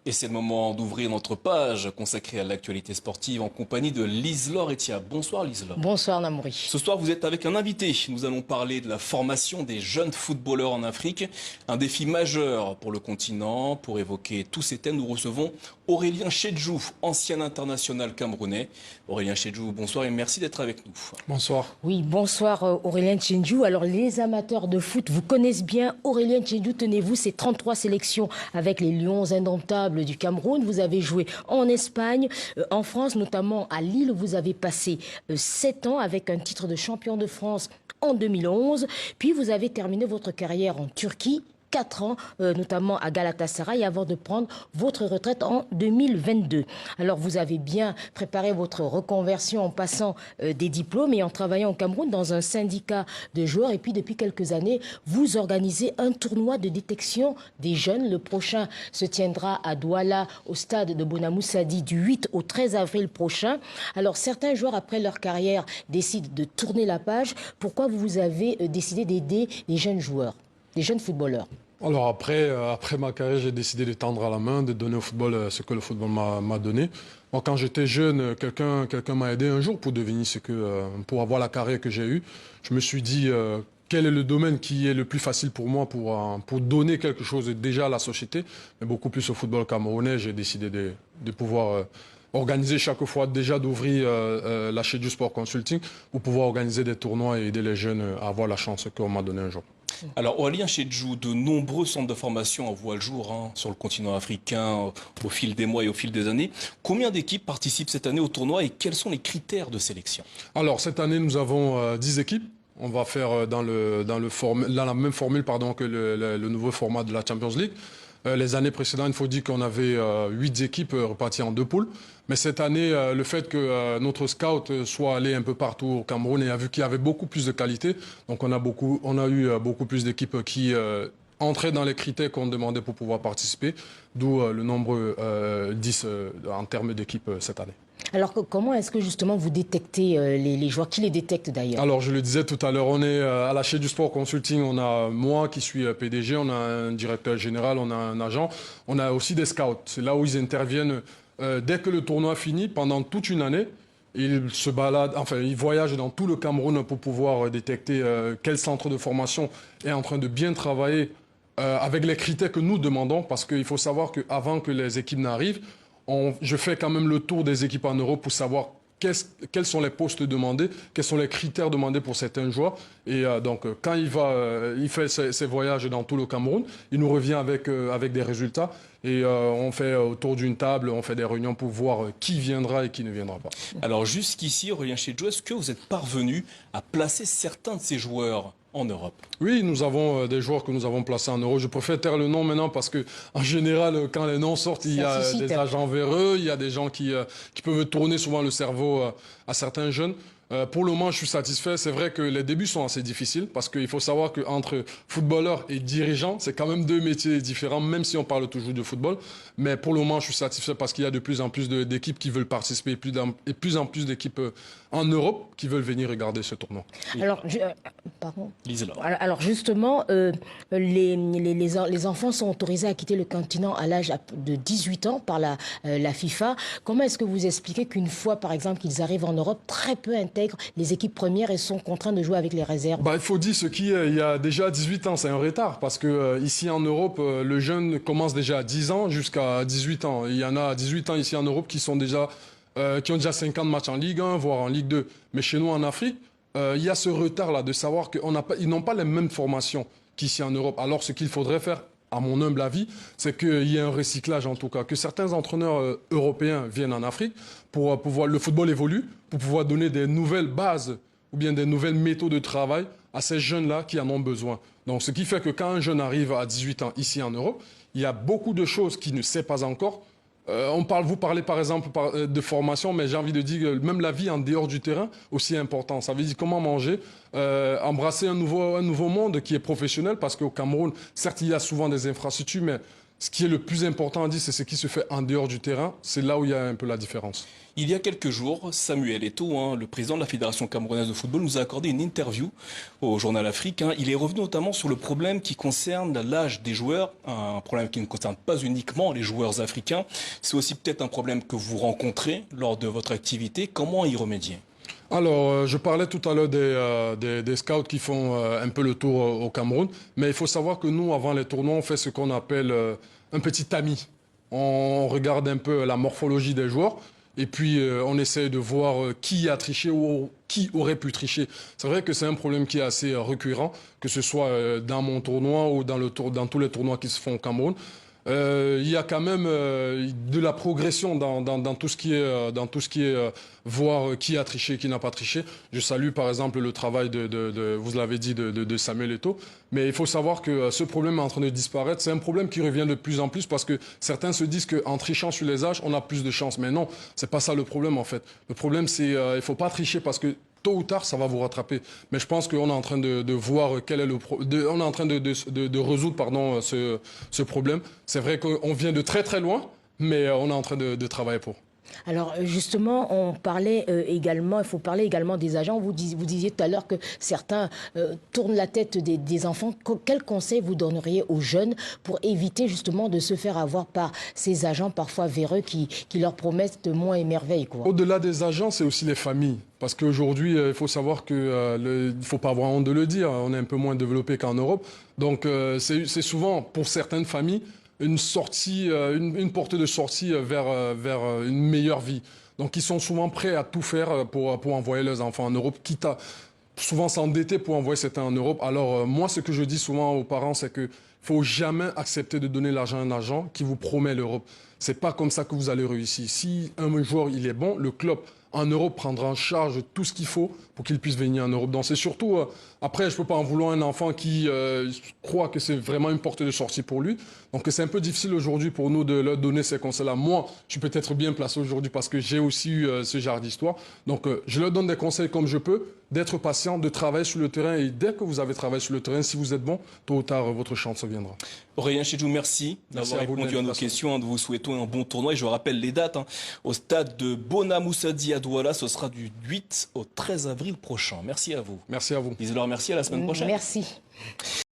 Et c'est le moment d'ouvrir notre page consacrée à l'actualité sportive en compagnie de Lise-Laure Etia. Bonsoir Lise-Laure. Bonsoir Namouri. Ce soir, vous êtes avec un invité. Nous allons parler de la formation des jeunes footballeurs en Afrique. Un défi majeur pour le continent. Pour évoquer tous ces thèmes, nous recevons Aurélien Chedjou, ancien international camerounais. Aurélien Chedjou, bonsoir et merci d'être avec nous. Bonsoir. Oui, bonsoir Aurélien Chedjou. Alors les amateurs de foot vous connaissent bien. Aurélien Chedjou, tenez-vous, c'est 33 sélections avec les Lions indomptables du Cameroun. Vous avez joué en Espagne, en France, notamment à Lille. Vous avez passé 7 ans avec un titre de champion de France en 2011. Puis vous avez terminé votre carrière en Turquie. 4 ans, notamment à Galatasaray, avant de prendre votre retraite en 2022. Alors, vous avez bien préparé votre reconversion en passant des diplômes et en travaillant au Cameroun dans un syndicat de joueurs. Et puis, depuis quelques années, vous organisez un tournoi de détection des jeunes. Le prochain se tiendra à Douala, au stade de Bonamoussadi, du 8 au 13 avril prochain. Alors, certains joueurs, après leur carrière, décident de tourner la page. Pourquoi vous avez décidé d'aider les jeunes joueurs, les jeunes footballeurs? Alors après ma carrière, j'ai décidé de tendre à la main, de donner au football ce que le football m'a donné. Moi, quand j'étais jeune, quelqu'un m'a aidé un jour pour devenir pour avoir la carrière que j'ai eue. Je me suis dit quel est le domaine qui est le plus facile pour moi pour donner quelque chose déjà à la société, mais beaucoup plus au football camerounais. J'ai décidé de pouvoir organiser chaque fois, déjà d'ouvrir la chaîne du sport consulting pour pouvoir organiser des tournois et aider les jeunes à avoir la chance qu'on m'a donnée un jour. Alors, Aurélien Chedjou, de nombreux centres de formation en voient le jour sur le continent africain au fil des mois et au fil des années. Combien d'équipes participent cette année au tournoi et quels sont les critères de sélection? Alors, cette année, nous avons 10 équipes. On va faire dans la même formule que le nouveau format de la Champions League. Les années précédentes, il faut dire qu'on avait 8 équipes reparties en 2 poules. Mais cette année, le fait que notre scout soit allé un peu partout au Cameroun et a vu qu'il y avait beaucoup plus de qualité, donc on a eu beaucoup plus d'équipes qui entraient dans les critères qu'on demandait pour pouvoir participer, d'où le nombre 10 en termes d'équipes cette année. Alors, comment est-ce que justement vous détectez les joueurs? Qui les détecte d'ailleurs? Alors, je le disais tout à l'heure, on est à la chaîne du sport consulting. On a moi qui suis PDG, on a un directeur général, on a un agent. On a aussi des scouts. C'est là où ils interviennent dès que le tournoi finit, pendant toute une année. Ils se baladent, enfin, ils voyagent dans tout le Cameroun pour pouvoir détecter quel centre de formation est en train de bien travailler avec les critères que nous demandons. Parce qu'il faut savoir qu'avant que les équipes n'arrivent, je fais quand même le tour des équipes en Europe pour savoir quels sont les postes demandés, quels sont les critères demandés pour certains joueurs. Et donc, quand il fait ses voyages dans tout le Cameroun, il nous revient avec des résultats. Et on fait autour d'une table, on fait des réunions pour voir qui viendra et qui ne viendra pas. Alors jusqu'ici, Aurélien Chedjou, est-ce que vous êtes parvenu à placer certains de ces joueurs en Europe? Oui, nous avons des joueurs que nous avons placés en Europe. Je préfère taire le nom maintenant parce que, en général, quand les noms sortent, il y a des agents véreux, il y a des gens qui peuvent tourner souvent le cerveau à certains jeunes. Pour le moment, je suis satisfait. C'est vrai que les débuts sont assez difficiles parce qu'il faut savoir qu'entre footballeur et dirigeant, c'est quand même 2 métiers différents, même si on parle toujours de football. Mais pour le moment, je suis satisfait parce qu'il y a de plus en plus d'équipes qui veulent participer et plus en plus d'équipes en Europe qui veulent venir regarder ce tournoi. Alors, pardon. Alors justement, les enfants sont autorisés à quitter le continent à l'âge de 18 ans par la FIFA. Comment est-ce que vous expliquez qu'une fois, par exemple, qu'ils arrivent en Europe, très peu intègrent les équipes premières et sont contraints de jouer avec les réserves? Il faut dire il y a déjà 18 ans, c'est un retard parce que ici en Europe, le jeune commence déjà à 10 ans jusqu'à 18 ans. Il y en a à 18 ans ici en Europe qui ont déjà 50 matchs en Ligue 1, voire en Ligue 2. Mais chez nous en Afrique, il y a ce retard-là de savoir qu'ils n'ont pas les mêmes formations qu'ici en Europe. Alors ce qu'il faudrait faire, à mon humble avis, c'est qu'il y ait un recyclage en tout cas, que certains entraîneurs européens viennent en Afrique pour pouvoir, le football évolue, pour pouvoir donner des nouvelles bases ou bien des nouvelles méthodes de travail à ces jeunes-là qui en ont besoin. Donc ce qui fait que quand un jeune arrive à 18 ans ici en Europe, il y a beaucoup de choses qu'il ne sait pas encore. Vous parlez par exemple de formation, mais j'ai envie de dire que même la vie en dehors du terrain aussi est importante. Ça veut dire comment manger, embrasser un nouveau monde qui est professionnel, parce qu'au Cameroun, certes, il y a souvent des infrastructures, mais Ce qui est le plus important à dire, c'est ce qui se fait en dehors du terrain. C'est là où il y a un peu la différence. Il y a quelques jours, Samuel Eto'o, le président de la Fédération camerounaise de football, nous a accordé une interview au journal Afrique. Il est revenu notamment sur le problème qui concerne l'âge des joueurs, un problème qui ne concerne pas uniquement les joueurs africains. C'est aussi peut-être un problème que vous rencontrez lors de votre activité. Comment y remédier ? Alors, je parlais tout à l'heure des scouts qui font un peu le tour au Cameroun. Mais il faut savoir que nous, avant les tournois, on fait ce qu'on appelle un petit tamis. On regarde un peu la morphologie des joueurs. Et puis, on essaie de voir qui a triché ou qui aurait pu tricher. C'est vrai que c'est un problème qui est assez récurrent, que ce soit dans mon tournoi ou dans tous les tournois qui se font au Cameroun. Il y a quand même de la progression dans tout ce qui est voir qui a triché, qui n'a pas triché. Je salue par exemple le travail vous l'avez dit, de Samuel Eto'o. Mais il faut savoir que ce problème est en train de disparaître. C'est un problème qui revient de plus en plus parce que certains se disent qu'en trichant sur les âges, on a plus de chance. Mais non, c'est pas ça le problème en fait. Le problème c'est il faut pas tricher parce que tôt ou tard, ça va vous rattraper. Mais je pense qu'on est en train de voir quel est on est en train de résoudre ce problème. C'est vrai qu'on vient de très très loin, mais on est en train de travailler pour. Alors justement, on parlait également, il faut parler également des agents. Vous disiez tout à l'heure que certains tournent la tête des enfants. Quel conseil vous donneriez aux jeunes pour éviter justement de se faire avoir par ces agents parfois véreux qui leur promettent de monts et merveilles, quoi? Au-delà des agents, c'est aussi les familles. Parce qu'aujourd'hui, il faut savoir qu'il ne faut pas avoir honte de le dire, on est un peu moins développé qu'en Europe. Donc c'est souvent, pour certaines familles, une sortie, une portée de sortie vers une meilleure vie. Donc ils sont souvent prêts à tout faire pour envoyer leurs enfants en Europe, quitte à souvent s'endetter pour envoyer certains en Europe. Alors moi, ce que je dis souvent aux parents, c'est que faut jamais accepter de donner l'argent à un agent qui vous promet l'Europe. C'est pas comme ça que vous allez réussir. Si un joueur il est bon, le club en Europe prendra en charge tout ce qu'il faut pour qu'il puisse venir en Europe. Donc c'est surtout, après je peux pas en vouloir un enfant qui croit que c'est vraiment une porte de sortie pour lui. Donc c'est un peu difficile aujourd'hui pour nous de leur donner ces conseils-là. Moi, je suis peut-être bien placé aujourd'hui parce que j'ai aussi eu ce genre d'histoire. Donc je leur donne des conseils comme je peux, d'être patient, de travailler sur le terrain. Et dès que vous avez travaillé sur le terrain, si vous êtes bon, tôt ou tard, votre chance viendra. Aurélien Chedjou, merci d'avoir répondu à nos questions. Nous vous souhaitons un bon tournoi. Et je rappelle les dates. Au stade de Bona Moussadi à Douala, ce sera du 8 au 13 avril prochain. Merci à vous. Merci à vous. Isidore, merci. À la semaine prochaine. Merci.